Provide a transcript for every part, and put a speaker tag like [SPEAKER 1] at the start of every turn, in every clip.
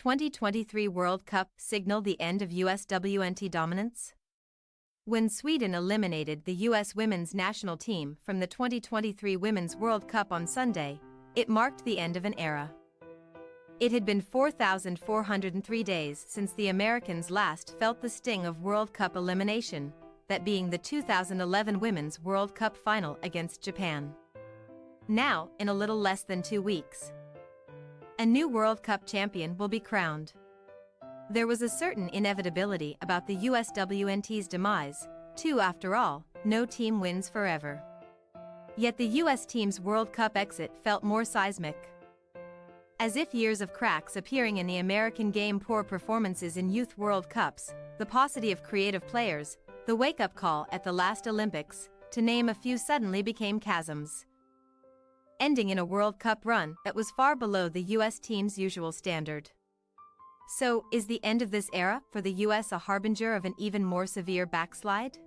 [SPEAKER 1] 2023 World Cup signal the end of USWNT dominance? When Sweden eliminated the U.S. women's national team from the 2023 Women's World Cup on Sunday, it marked the end of an era. It had been 4,403 days since the Americans last felt the sting of World Cup elimination, that being the 2011 Women's World Cup final against Japan. Now, in a little less than 2 weeks, a new World Cup champion will be crowned. There was a certain inevitability about the USWNT's demise, too. After all, no team wins forever. Yet the US team's World Cup exit felt more seismic. As if years of cracks appearing in the American game, poor performances in youth World Cups, the paucity of creative players, the wake-up call at the last Olympics, to name a few, suddenly became chasms, ending in a World Cup run that was far below the US team's usual standard. So, is the end of this era for the US a harbinger of an even more severe backslide?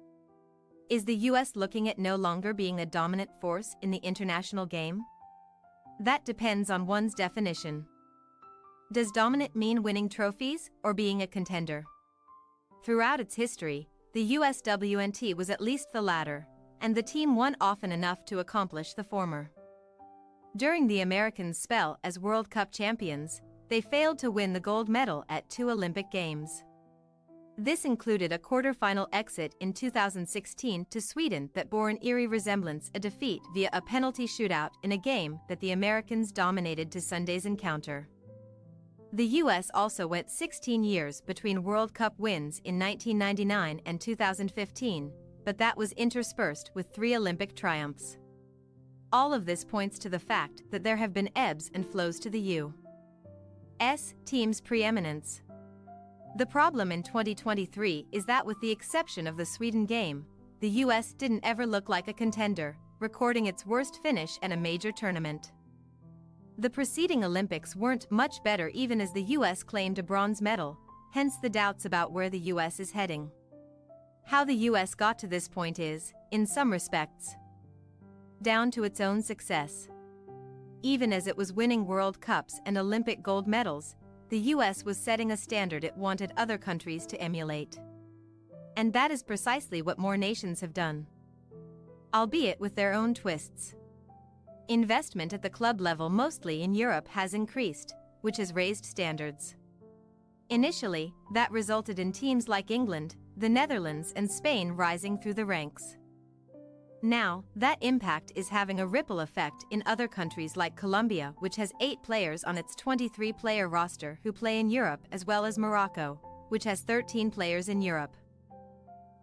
[SPEAKER 1] Is the US looking at no longer being a dominant force in the international game? That depends on one's definition. Does dominant mean winning trophies or being a contender? Throughout its history, the USWNT was at least the latter, and the team won often enough to accomplish the former. During the Americans' spell as World Cup champions, they failed to win the gold medal at 2 Olympic Games. This included a quarter-final exit in 2016 to Sweden that bore an eerie resemblance, a defeat via a penalty shootout in a game that the Americans dominated to Sunday's encounter. The US also went 16 years between World Cup wins in 1999 and 2015, but that was interspersed with 3 Olympic triumphs. All of this points to the fact that there have been ebbs and flows to the U.S. team's preeminence. The problem in 2023 is that, with the exception of the Sweden game, the US didn't ever look like a contender, recording its worst finish at a major tournament. The preceding Olympics weren't much better, even as the US claimed a bronze medal, hence the doubts about where the US is heading. How the US got to this point is, in some respects, down to its own success. Even as it was winning World Cups and Olympic gold medals, the US was setting a standard it wanted other countries to emulate. And that is precisely what more nations have done, albeit with their own twists. Investment at the club level, mostly in Europe, has increased, which has raised standards. Initially, that resulted in teams like England, the Netherlands, and Spain rising through the ranks. Now, that impact is having a ripple effect in other countries like Colombia, which has 8 players on its 23-player roster who play in Europe, as well as Morocco, which has 13 players in Europe,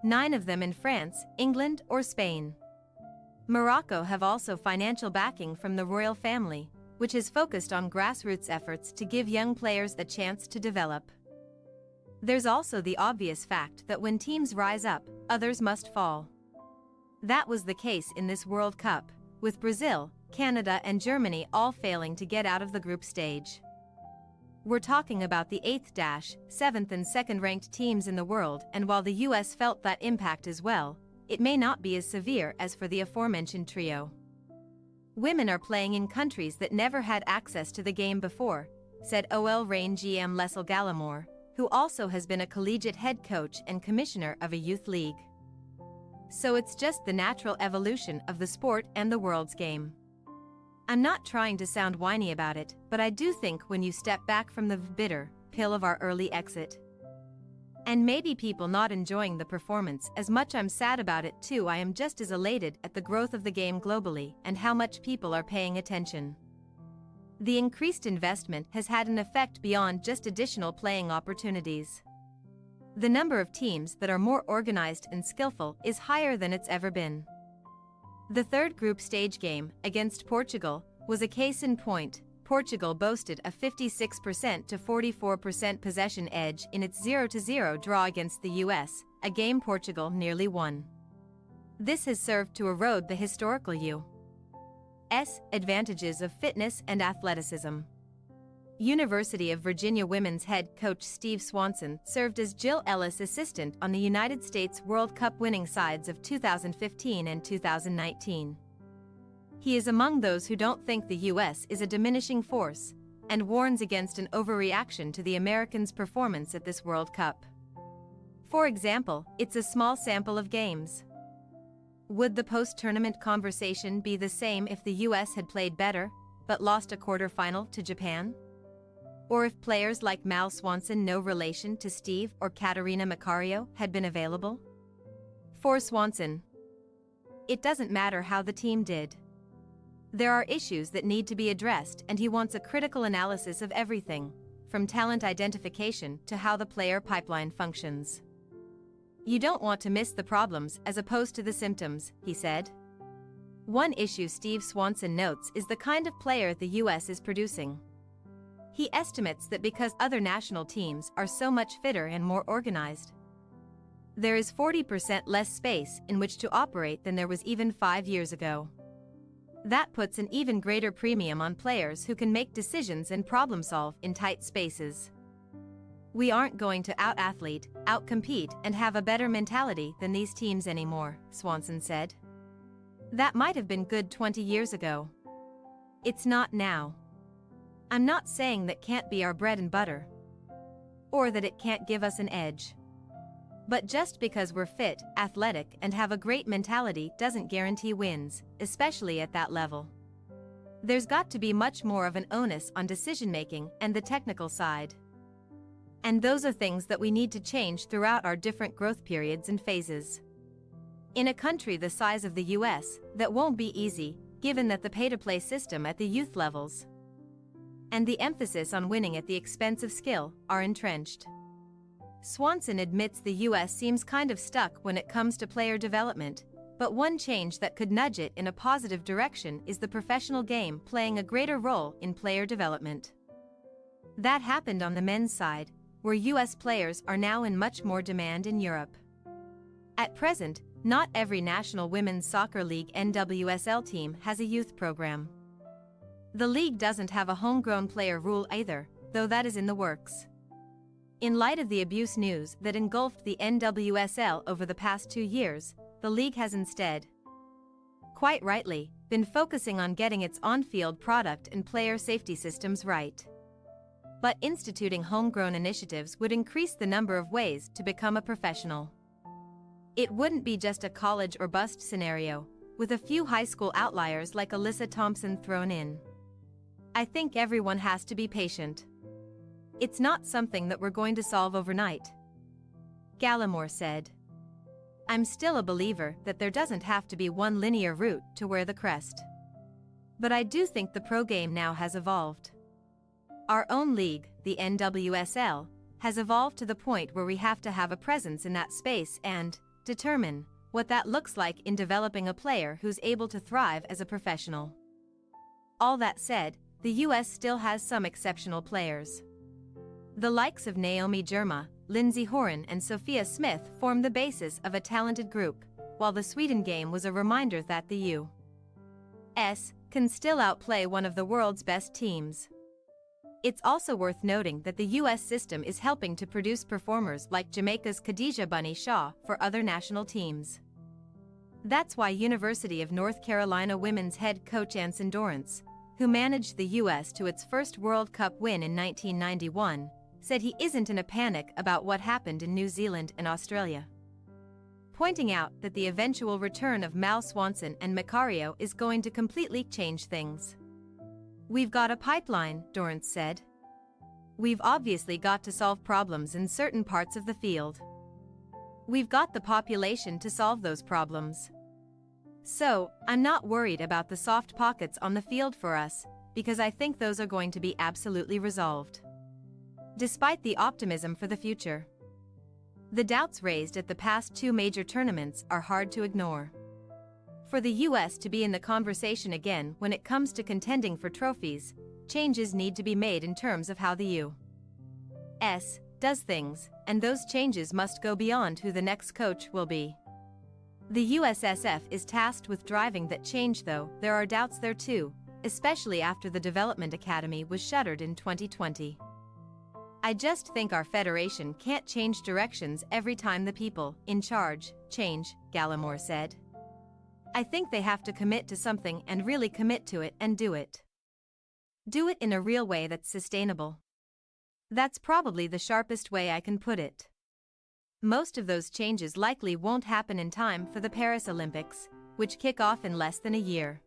[SPEAKER 1] 9 of them in France, England, or Spain. Morocco have also financial backing from the royal family, which is focused on grassroots efforts to give young players the chance to develop. There's also the obvious fact that when teams rise up, others must fall. That was the case in this World Cup, with Brazil, Canada, and Germany all failing to get out of the group stage. We're talking about the 8th, 7th, and 2nd-ranked teams in the world, and while the US felt that impact as well, it may not be as severe as for the aforementioned trio. Women are playing in countries that never had access to the game before, said OL Reign GM Leslie Gallimore, who also has been a collegiate head coach and commissioner of a youth league. So it's just the natural evolution of the sport and the world's game. I'm not trying to sound whiny about it, but I do think when you step back from the bitter pill of our early exit, and maybe people not enjoying the performance as much, I'm sad about it too. I am just as elated at the growth of the game globally and how much people are paying attention. The increased investment has had an effect beyond just additional playing opportunities. The number of teams that are more organized and skillful is higher than it's ever been. The third group stage game, against Portugal, was a case in point. Portugal boasted a 56% to 44% possession edge in its 0-0 draw against the US, a game Portugal nearly won. This has served to erode the historical U.S. advantages of fitness and athleticism. University of Virginia women's head coach Steve Swanson served as Jill Ellis' assistant on the United States World Cup winning sides of 2015 and 2019. He is among those who don't think the US is a diminishing force, and warns against an overreaction to the Americans' performance at this World Cup. For example, it's a small sample of games. Would the post-tournament conversation be the same if the US had played better, but lost a quarter-final to Japan? Or if players like Mal Swanson, no relation to Steve or Katerina Macario, had been available? For Swanson, it doesn't matter how the team did. There are issues that need to be addressed, and he wants a critical analysis of everything, from talent identification to how the player pipeline functions. You don't want to miss the problems as opposed to the symptoms, he said. One issue Steve Swanson notes is the kind of player the US is producing. He estimates that because other national teams are so much fitter and more organized, there is 40% less space in which to operate than there was even 5 years ago. That puts an even greater premium on players who can make decisions and problem-solve in tight spaces. We aren't going to out-athlete, out-compete, and have a better mentality than these teams anymore, Swanson said. That might have been good 20 years ago. It's not now. I'm not saying that can't be our bread and butter, or that it can't give us an edge. But just because we're fit, athletic, and have a great mentality doesn't guarantee wins, especially at that level. There's got to be much more of an onus on decision-making and the technical side. And those are things that we need to change throughout our different growth periods and phases. In a country the size of the US, that won't be easy, given that the pay-to-play system at the youth levels and the emphasis on winning at the expense of skill are entrenched. Swanson admits the US seems kind of stuck when it comes to player development, but one change that could nudge it in a positive direction is the professional game playing a greater role in player development. That happened on the men's side, where US players are now in much more demand in Europe. At present, not every National Women's Soccer League NWSL team has a youth program. The league doesn't have a homegrown player rule either, though that is in the works. In light of the abuse news that engulfed the NWSL over the past 2 years, the league has instead, quite rightly, been focusing on getting its on-field product and player safety systems right. But instituting homegrown initiatives would increase the number of ways to become a professional. It wouldn't be just a college or bust scenario, with a few high school outliers like Alyssa Thompson thrown in. I think everyone has to be patient. It's not something that we're going to solve overnight, Gallimore said. I'm still a believer that there doesn't have to be one linear route to wear the crest. But I do think the pro game now has evolved. Our own league, the NWSL, has evolved to the point where we have to have a presence in that space and determine what that looks like in developing a player who's able to thrive as a professional. All that said, the US still has some exceptional players. The likes of Naomi Germa, Lindsay Horan and Sophia Smith form the basis of a talented group, while the Sweden game was a reminder that the U.S. can still outplay one of the world's best teams. It's also worth noting that the U.S. system is helping to produce performers like Jamaica's Khadija Bunny Shaw for other national teams. That's why University of North Carolina women's head coach Anson Dorrance, who managed the U.S. to its first World Cup win in 1991, said he isn't in a panic about what happened in New Zealand and Australia, pointing out that the eventual return of Mal Swanson and Macario is going to completely change things. We've got a pipeline, Dorrance said. We've obviously got to solve problems in certain parts of the field. We've got the population to solve those problems. So, I'm not worried about the soft pockets on the field for us, because I think those are going to be absolutely resolved. Despite the optimism for the future, the doubts raised at the past 2 major tournaments are hard to ignore. For the US to be in the conversation again when it comes to contending for trophies, changes need to be made in terms of how the U.S. does things, and those changes must go beyond who the next coach will be. The USSF is tasked with driving that change, though there are doubts there too, especially after the Development Academy was shuttered in 2020. I just think our federation can't change directions every time the people in charge change, Gallimore said. I think they have to commit to something and really commit to it and do it. Do it in a real way that's sustainable. That's probably the sharpest way I can put it. Most of those changes likely won't happen in time for the Paris Olympics, which kick off in less than a year.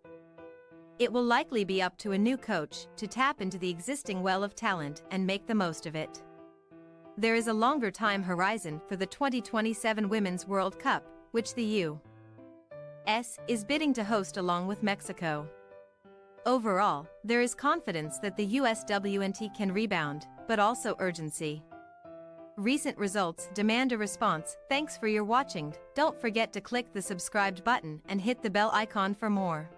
[SPEAKER 1] It will likely be up to a new coach to tap into the existing well of talent and make the most of it. There is a longer time horizon for the 2027 Women's World Cup, which the U.S. is bidding to host along with Mexico. Overall, there is confidence that the USWNT can rebound, but also urgency. Recent results demand a response. Thanks for your watching. Don't forget to click the subscribed button and hit the bell icon for more.